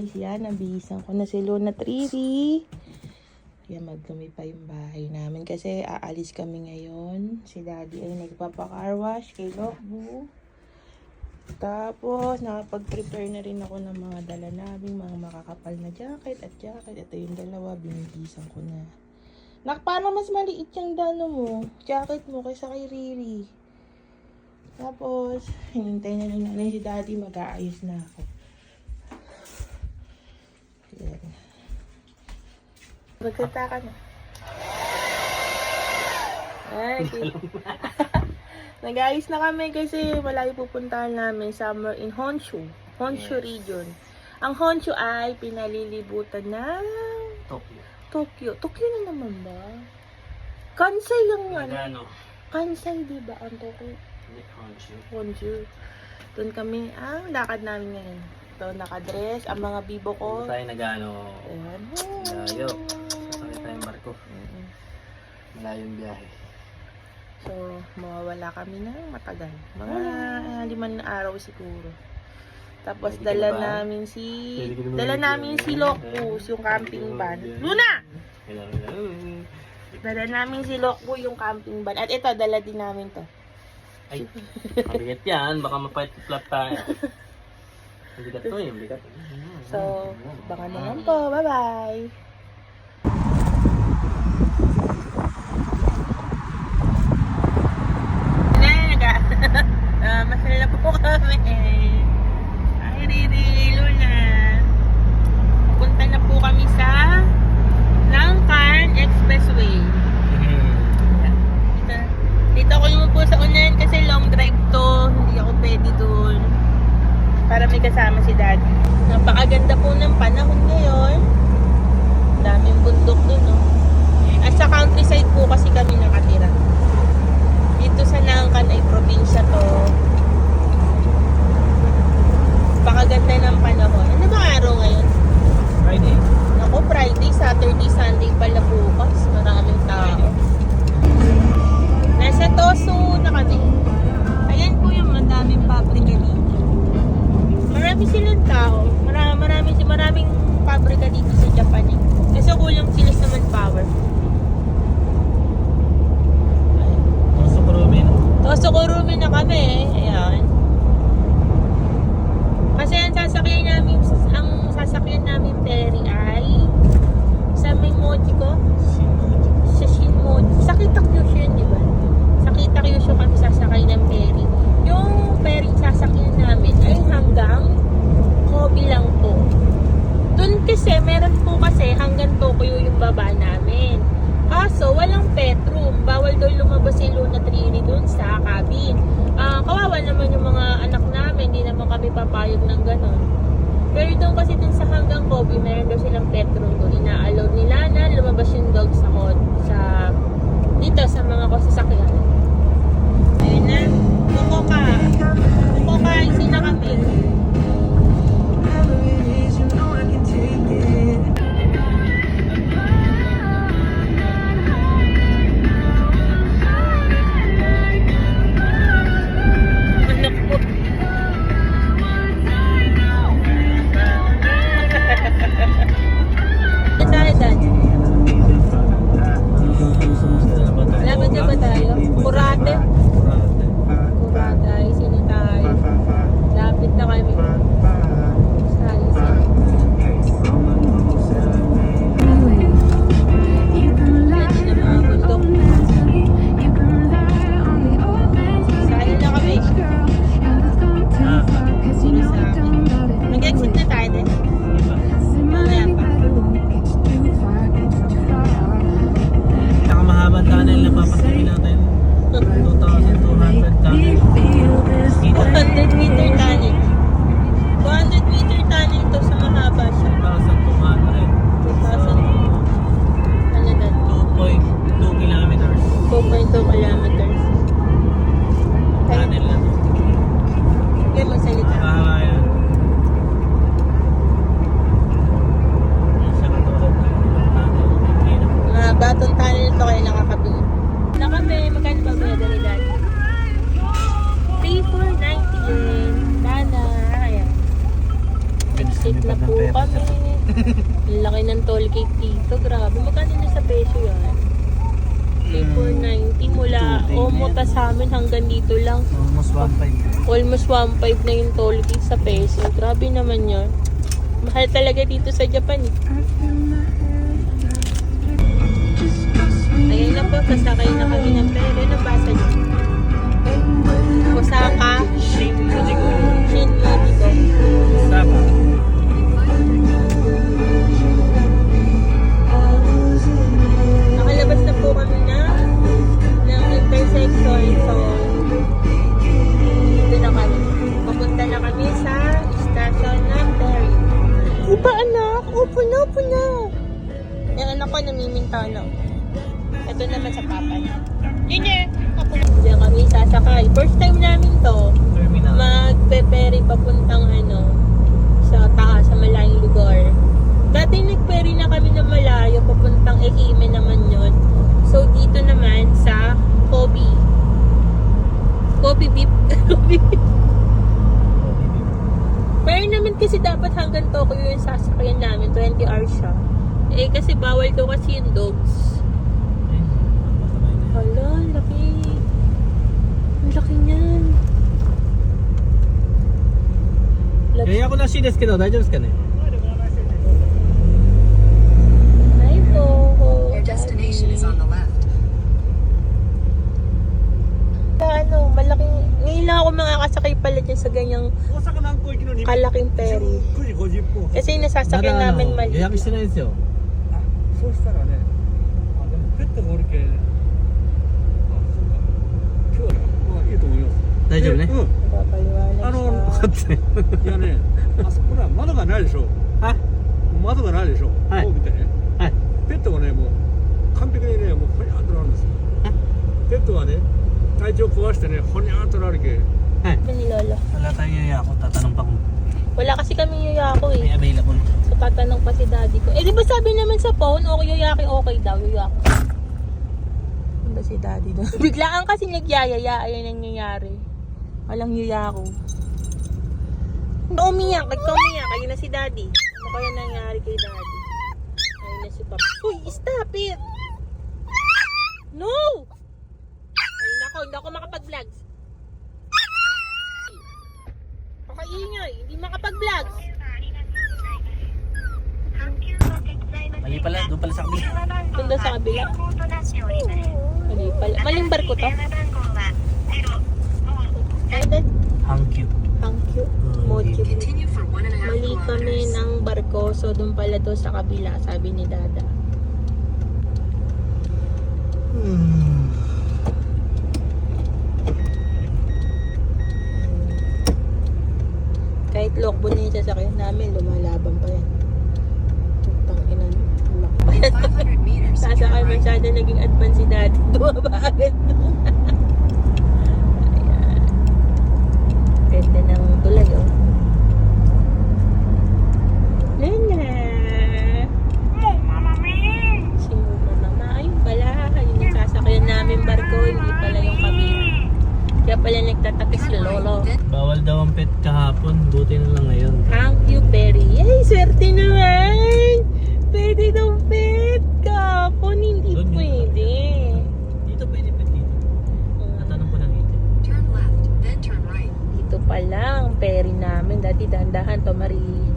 guys. Yan, nabihisan ko na si Luna Triri. Yan, magdumi pa yung bahay namin. Kasi aalis kami ngayon. Si Daddy ay nagpapa-car wash kay Lokbu. Tapos, nakapag-prepare na rin ako ng mga dala namin. Mga makakapal na jacket at jacket. Ito yung dalawa, binibisan ko na. Paano mas maliit yung dano mo? Jacket mo kaysa kay Riri. Tapos, hinintay na lang namin si Daddy. Mag-aayos na ako. Yan. Magsalita ka na. Ay, nag-aayos na kami kasi malayo pupuntahan namin. Summer in Honshu. Honshu region. Ang Honshu ay pinalilibutan ng Tokyo. Tokyo na naman ba? Kansai yung ano. Kansai, di ba? Ang Tokyo. Honshu. Doon kami, ang lakad namin ngayon. Ito, nakadress. Ang mga bibo ko. Hindi tayo nag-ano. Ayan. Malayo. Sasakay tayong barko. Malayong biyahe. So, mawawala kami na matagal. Mga 5 na araw siguro. Tapos dala namin si Lokbus, yung camping van. Luna! Dala namin si Lokbu yung camping van. At ito, dala din namin to. Ay, mabigat yan. Baka mapait-flat tayo. Mabigat to eh. Mabigat. So, baka naman po. Bye-bye! Masaya na po kami. Ay, Riri, Luna. Punta na po kami sa Langkan Expressway. Dito ako yung po sa unan kasi long drive to. Hindi ako pwede dun. Para may kasama si Daddy. Napakaganda po ng panahon ngayon. Daming bundok dun, no? At sa countryside po kasi kami nakatira. Dito sa Langkan ay probinsya to. Pakaganda ng panahon. Ano ba araw ngayon? Friday. Ako, Friday, Saturday, Sunday pala bukas. Maraming tao. Nasa Tosu na kami. Ayan po yung madaming pabrika dito. Marami silang tao. Maraming pabrika dito sa Japan eh. Kasi kulang sila sa manpower. Tosu-Kurumi na kami eh. Ayan. Kasi ang sasakyan namin ferry ay sa Mimoji ko. Sa Shinmoji. Sa Kita-Kyushu yun, di ba? Sa Kita-Kyushu kami sasakay ng ferry. Yung ferry sasakyan namin ay hanggang Kobe lang po. Doon kasi, meron po kasi hanggang Tokyo yung baba namin. Kaso, walang bedroom. Bawal daw lumabas si Luna Triri doon sa cabin. Kawawa naman yung mga anak namin. Hindi naman kami papayag ng ganon. Pero doon kasi dun sa hanggang Kobe, meron daw silang bedroom doon. Ina-allow nila na lumabas yung dog dito sa mga sasakyan. Ayun na. Kuko ka. Isin na kami. Lapit na kami. kami. Ang laki ng toll gate dito. Grabe. Magkano na sa peso yan? 490 mula Omuta sa amin hanggang dito lang. Almost 1.5. Almost 1.5 na yung toll gate sa peso. Grabe naman yun. Mahal talaga dito sa Japan. Ayan na po, sasakay na kami ng pero. Ano basa niyo? Osaka Shinjuku. Shinjuku. Osaka. Nakalabas na po kami ng intersection. So, dito na kami. Papunta na kami sa station ng Perry. Iba anak, upo na. Yung anak ko namiminta na. Ito naman sa papa niya. Junior, ako na. Diyan kami sasakay. First time namin to. Terminal. Magpe-ferry papuntang sa taas, sa malayong lugar. Dati nag-ferry na kami ng malayo, papuntang Ehime naman yon. So, dito naman sa Kobe Beef. Kobe Beef. Pero naman kasi dapat hanggang Tokyo yung sasakyan namin, 20 hours siya. Eh, kasi bawal daw kasi yung dogs. Hala, laki. Ang laki niyan. Kaya ako na shi desu kedo, daijoubu desu ka ne? Hi po. Your destination is on the left. Malaking, ngayon lang ako makakasakay pala dyan sa ganyang 大阪南港行きの2 kalaking ferry. 9時50分 Kasi yung nasasakyan namin 予 mali. 約してないですよ。あそうしたらねでもペットがおるけんそうか今日はまあいいと思います大丈夫ね。うん Papaliwanag siya. いやねあそこら窓がないでしょはい。窓がないでしょはいこう見てねはい。ペットがねもう完璧にねもうほにゃーっとなるんですよペットはね体調壊してねほにゃーっとなるけんはい。 Sabi ni Lolo. Wala tayong yayako. Tatanong pa kung Wala kasi kami yuyako may eh. available. So tatanong pa si daddy ko. Eh di ba sabi naman sa phone, okay yuyaki, okay daw, yuyako. Ano ba si daddy doon? Biglaan kasi nagyayaya, ayan ang nangyayari. Walang yuyako. Umiyak, nagka-umiyak. Ayun na si daddy. Ano kaya nangyari kay daddy? Ayun na si papa. Uy, stop it! No! Ayun ako, hindi ako makapag-vlogs. Pakaingay, hindi makapag-vlogs. Mali pala. Doon pala sa kabila. Tunda sa kabila. Mali pala. Maling barko to? Ay, dad. Hankyu. Thank you. Mochi. Continue for 1.5 Mali kami kilometers. ng barko. So, doon pala doon sa kabila, sabi ni Dada. Kahit lokbo na yung sasakyan namin, lumalaban pa yan. Putang ina. Laki pa yan. 500 meters. Sasakay masyado naging advance si Daddy. Bumaba agad. Ayan. Ganda ng tulay, oh. Nana! Si Mama. Ayun pala. Ayun yung sasakyan namin barko. Hindi pala yung kabila. Kaya pala nagtatakis si Lolo. Bawal daw ang pet kahapon. Buti na lang ngayon. Thank you, Perry. Yay, swerte naman! Pwede daw pet. Kapon, hindi Doon, pwede. Dito pwede pet dito. Tatanong ko lang dito. Turn left, then turn right. Dito pa lang, Perry namin. Dati dahan-dahan to, Marie.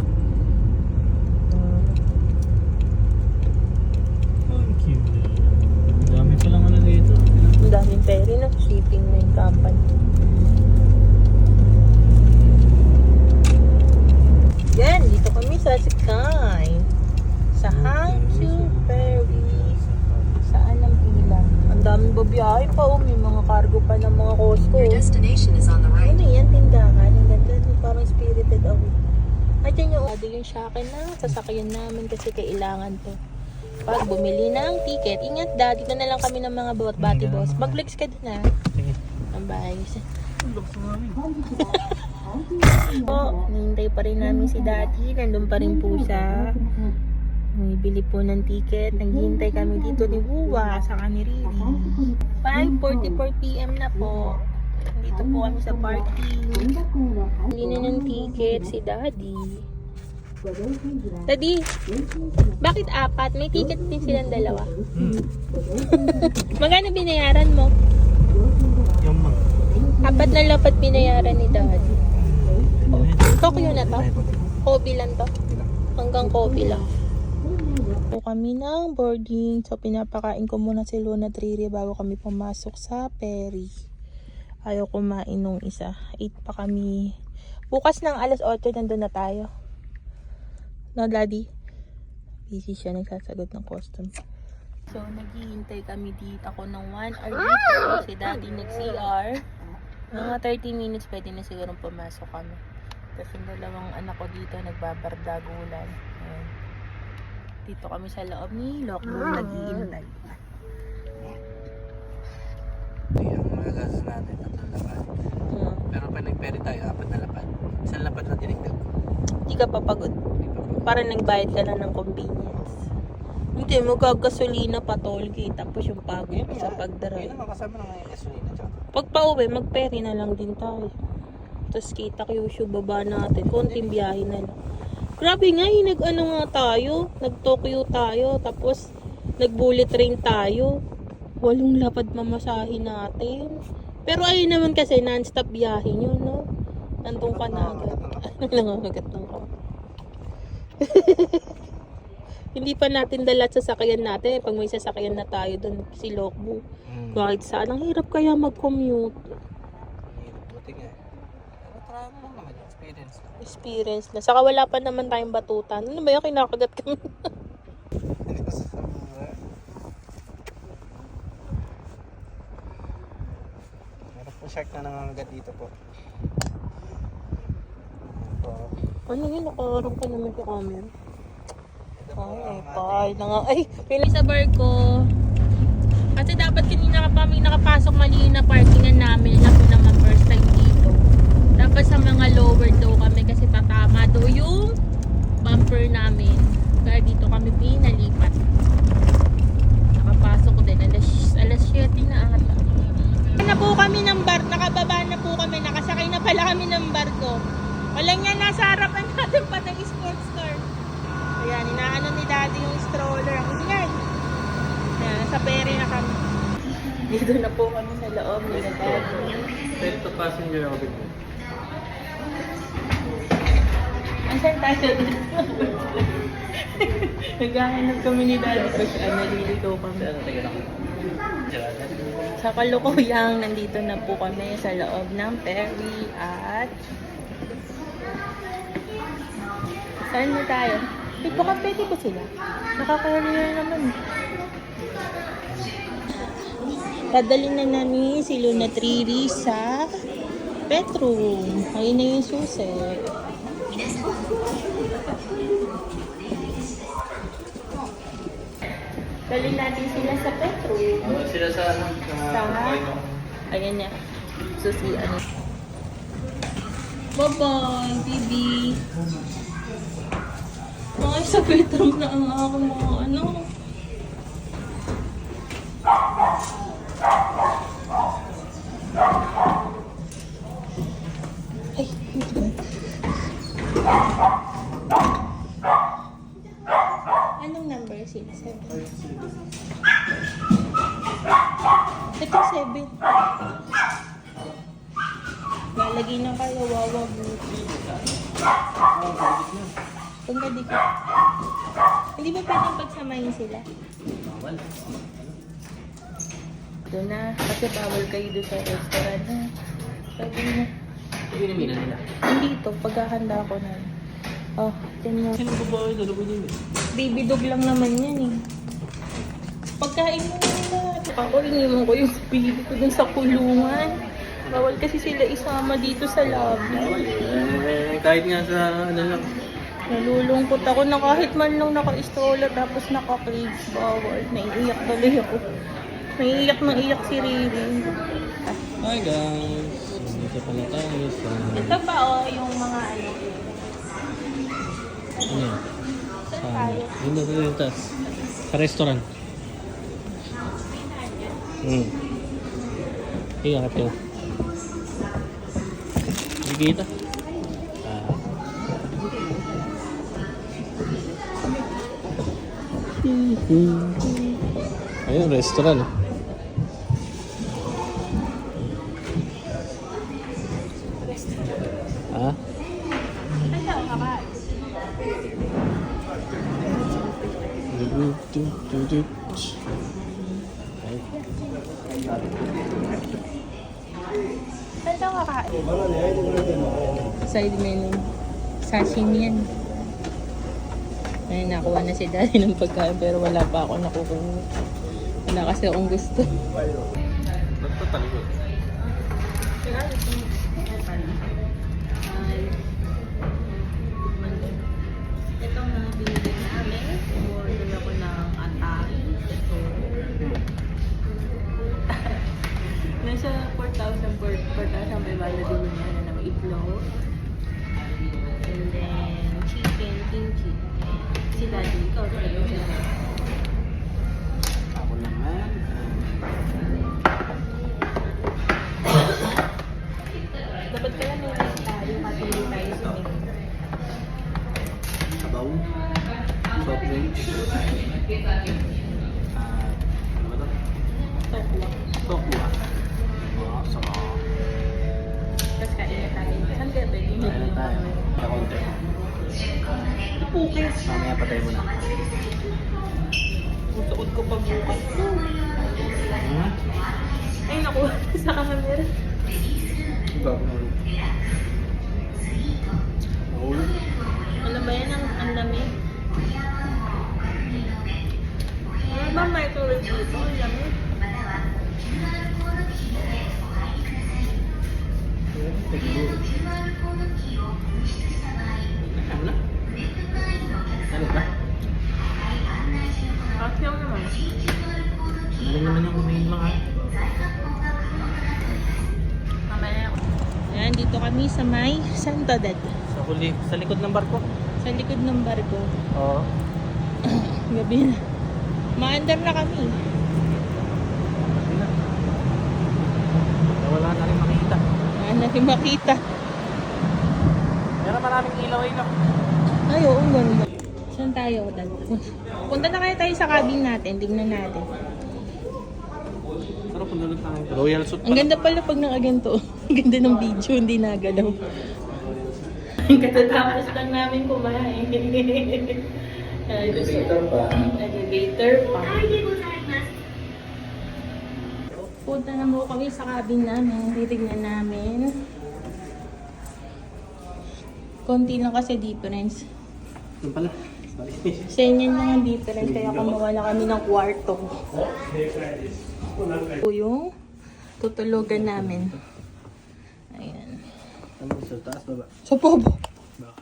Hankyu. Ang dami palang ano dito. Ang daming Perry na shipping na yung company. Yan, dito kami sa Sakay. Sa Hankyu Ferry. Saan ang pila? Ang daming babiyahe pa, oh. May mga cargo pa ng mga Costco. Your destination is on the right. Ano yan, tindahan? Ang ganda, parang spirited away. At yan yung shaken na sasakyan namin kasi kailangan to. Pag bumili ng ticket, ingat dad, dito na lang kami ng mga bati boss. Mag-vlogs ka din ha. Sige. Ang bayos. Nihintay pa rin namin si daddy. Nandun pa rin po siya. Bili po ng ticket. Naghihintay kami dito ni Buwa sa ni Riri. 5:44 PM na po. Dito po kami sa parking. Bili na ng ticket si daddy. Daddy, bakit apat? May ticket din silang dalawa. Magkano binayaran mo? Yung mga. Apat na lapat binayaran ni Daddy. Tokyo na to? Kobe lang to? Hanggang Kobe lang. So kami ng boarding. So pinapakain ko muna si Luna Triri bago kami pumasok sa ferry. Ayaw kumain nung isa. 8 pa kami. Bukas ng alas 8 nandun na tayo. No, Daddy? Busy siya, nagsasagot ng customs. So, naghihintay kami dito. Ako ng 1 hour dito. Si Daddy nag-CR. Mga 30 minutes pwede na siguro pumasok kami. Tapos yung dalawang anak ko dito nagbabardagulan. Ayan. Dito kami sa loob ni Lokbo naghihintay. Yung magagastos natin, 3 lapad. Pero pag nag-ferry tayo, 4 na lapad. Isang lapad na dinigdag. Hindi ka papagod. Para nagbayad ka na ng convenience. Hindi, magkagasolina pa tollgate. Tapos yung pagod sa Yun pagdrive. naman kasama na ngayon gasolina. Pag pauwi, mag-ferry na lang din tayo. Tapos kita Kyushu, baba natin. Konting biyahe na lang. Grabe nga, nag-ano nga tayo. Nag-Tokyo tayo. Tapos, nag-bullet train tayo. 8 lapad mamasahin natin. Pero ayun naman kasi, non-stop biyahe nyo, no? Nandun ka na agad. Nangangagat ng ko. Hindi pa natin dalat sa sasakyan natin. Pag may sasakyan na tayo doon, si Lokbo. Kahit saan, ang hirap kaya mag-commute. Buti nga. Pero try mo naman, experience. Experience na. Saka wala pa naman tayong batutan. Ano ba yung kinakagat kami? Meron po shark na nangangagat dito po. Ito. Ano yun? Nakaharap ka naman sa camera. Ay, ay, pila sa barko. Kasi dapat kanina ka kami nakapasok mali na parkingan namin. Ako naman first time dito. Dapat sa mga lower daw kami kasi tatama daw yung bumper namin. Kaya dito kami pinalipat. Nakapasok din. Alas 7 na ata. Na po kami ng bar. Nakababa na po kami. Nakasakay na pala kami ng barko. Walang yan, nasa harapan natin pa ng sports car. Ayan, inaano ni Daddy yung stroller. Ang ingay. Ayan, nasa ferry na kami. Dito na po kami sa loob ni Daddy. Pwede to passenger ako dito. Asan tayo dito? Naghahanap kami ni Daddy kasi nalilito kami. Sa kalukuyang, nandito na po kami sa loob ng ferry at saan na tayo? Baka pwede ko sila. Nakaka-career naman. Padalhin na namin si Luna Triri sa Petrum. Ayun na yung susi. Dalhin natin sila sa Petrum. Sila sa ano? Ayan na. Susi, ano. Bye-bye, baby. Ay, sa Petrum na ang aking mga ano. Ay, anong number? 6, 7. Ito 7. Lalagay na kayo, wawa buti. Punta dito. Hindi ba pwedeng pagsamahin sila? Bawal. Doon na. Kasi bawal kayo doon sa restaurant. Ha? Sabi na. Pinamilan nila. Hindi ito. Paghahanda ko na. Oh, tingnan mo. Sino babae? Dalawa yun eh. Baby dog lang naman yan eh. Pagkain mo nila. Ako, iniwan ko yung baby ko dun sa kulungan. Bawal kasi sila isama dito sa lobby. Kahit nga sa ano lang. Nalulungkot ako na kahit man lang naka-stroller tapos naka-cage. Bawal. Naiiyak tuloy ako. Naiiyak na iyak si Riri. Hi guys! Dito pala tayo sa... Ito ba yung mga ano? Ano yan? Saan tayo? Yun na rin tas. Sa restaurant. Iya ka ito. Hindi kita. Ayun, restaurant. Ha? Hello, kakain. Saan daw kakain? Side menu. Sashimi yan. Ayun, nakuha na si daddy ng pagkain pero wala pa ako nakukuha. Wala kasi akong gusto. Ba't ito talikod? Ito mga binili namin. Order ako ng atay. Ito. Nasa 4,000 may value din niya na may itlog. And then, chicken, kimchi. Si daddy, ikaw, Ako naman. dapat pala may rice tayo, matuloy tayo sa menu. Sabaw. Soft drinks. Ano ba ito? Tokwa. Tokwa. Wow, sarap. Tapos kain na tayo. Saan kaya pwede? Kaya tayo. Sa konti. Pukis. Mamaya patay mo na. Suot ko pa bukas. Hmm? Ay, naku. Sa camera. Iba ako na. Mahulog. Ano ba yan? Ang lamig? Ano ba microwave dito? Ang lamig. Ano na? Ano ba? Kasi ako naman. Ano naman yung kumain mga? Mamaya ako. Ayan, dito kami sa may Santo Dad. Sa likod ng barko. Sa likod ng barko. Oo. Gabi na. Maandar na kami. Wala na rin makita. Wala na rin makita. Pero maraming ilaw ay lang. Ay, oo, ganda. Saan tayo, Dad? Punta na kaya tayo sa cabin natin. Tingnan natin. Pero punta na tayo. Royal suit Ang ganda pala pag nakaganto. Ang ganda ng video, hindi nagalaw. Ang katatapos lang namin kumain. Elevator pa. Elevator pa. Punta na mo kami sa cabin namin. Titignan namin. Konti lang kasi difference. Doon pala. Sa inyo lang ang difference. Kaya kumuha na kami ng kwarto. Ito yung tutulugan namin. Ayan. Ano sa taas baba? Sa baba. Baka.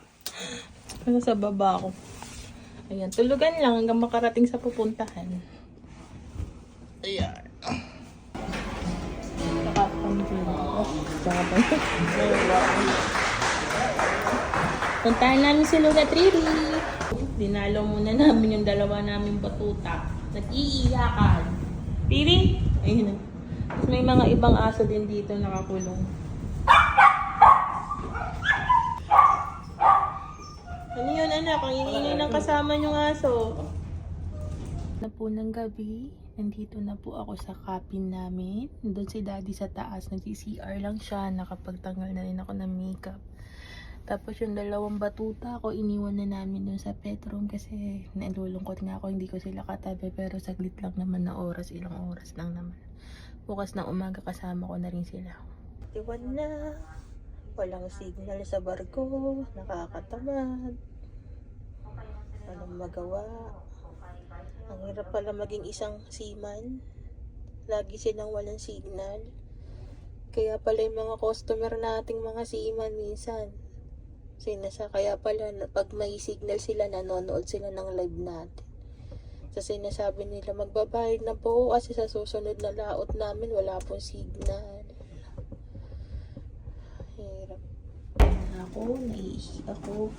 Ano sa baba ako. Ayan. Tulugan lang hanggang makarating sa pupuntahan. Ayan. Puntahan namin si Luna Triri. Dinalo muna namin yung dalawa naming batuta. Nag-iiyakan. Triri? Ayun na. Tapos may mga ibang aso din dito nakakulong. Ano yun anak? Ang ingay ng kasama yung aso. Na po ng gabi. Nandito na po ako sa cabin namin. Doon si daddy sa taas. Nag-CR lang siya. Nakapagtanggal na rin ako ng makeup. Tapos yung dalawang batuta ko, iniwan na namin doon sa pet room kasi nalulungkot nga ako. Hindi ko sila katabi pero saglit lang naman na oras. Ilang oras lang naman. Bukas na umaga kasama ko na rin sila. Iwan na. Walang signal sa barko. Nakakatamad. Walang magawa. Ang hirap pala maging isang seaman. Lagi silang walang signal. Kaya pala yung mga customer nating mga seaman minsan. Kaya pala pag may signal sila, nanonood sila ng live natin. So sinasabi nila magbabayad na po kasi sa susunod na laot namin wala pong signal. Hirap. Ako, naiihi ako.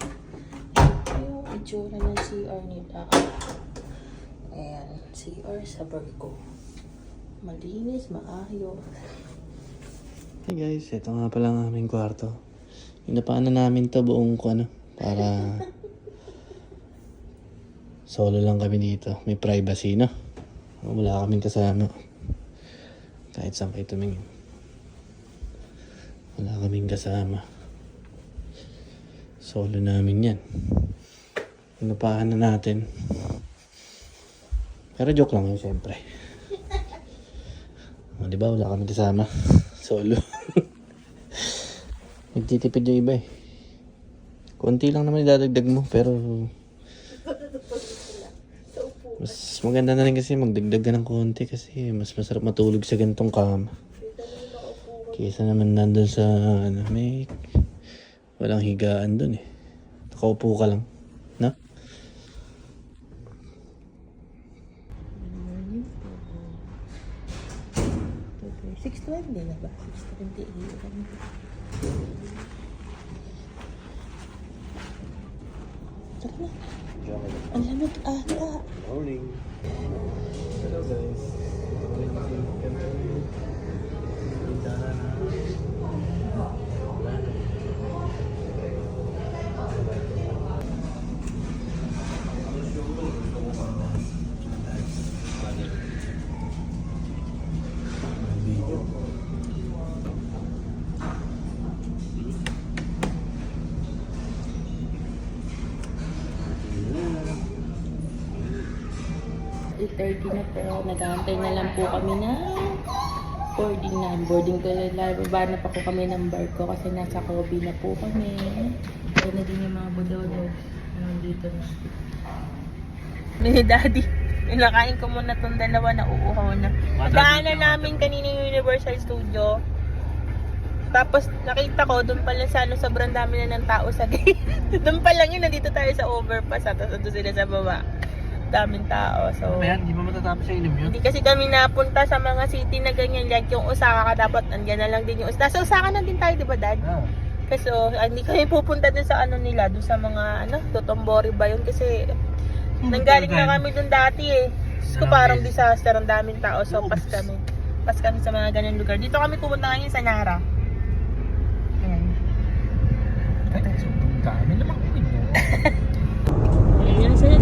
Ito yung itsura ng CR nila. Ayan, CR sa barko. Malinis, maayos. Hey guys, ito nga pala ang aming kwarto. Inapaan na namin to buong para Solo lang kami dito. May privacy, no? Wala kaming kasama. Kahit saan kayo tumingin. Wala kaming kasama. Solo namin yan. Inupahan na natin. Pero joke lang yun, syempre. O, diba? Wala kaming kasama. Solo. Nagtitipid yung iba eh. Konti lang naman idadagdag mo, pero mas maganda na rin kasi magdagdag ka ng konti kasi mas masarap matulog sa ganitong kama. Kaysa naman nandun sa may walang higaan dun eh. Nakaupo ka lang, no? Morning po. 6:20 na ba? 6:28. Tara na. Ang lamig ata. Morning. Hello guys. .30 na pero nag-aantay na lang po kami na boarding na. Boarding ko na, baba na pa po kami ng barko kasi nasa Kobe na po kami. Kaya na din yung mga budodo. Nandito na. Ni Daddy, nilakain ko muna itong dalawa na uuhaw na. Daanan namin kanina yung Universal Studio. Tapos nakita ko, doon pala sa sobrang dami na ng tao sa gate. Doon pa lang yun, nandito tayo sa overpass. Tapos doon sila sa baba. Daming tao. So, Ayan, di ba matatapos sa ilim yun? hindi kasi kami napunta sa mga city na ganyan. Like yung Osaka, dapat andyan na lang din yung Osaka. Nasa Osaka na din tayo, di ba, Dad? Ah. Kasi hindi kami pupunta dun sa ano nila, dun sa mga Totombori ba yun? Kasi nanggaling na kami dun dati eh. So parang disaster, ang daming tao. So pas kami. Pas kami sa mga ganyan lugar. Dito kami pupunta ngayon sa Nara. Ayan. Ay, sobrang dami naman ko yun. Ayan sila.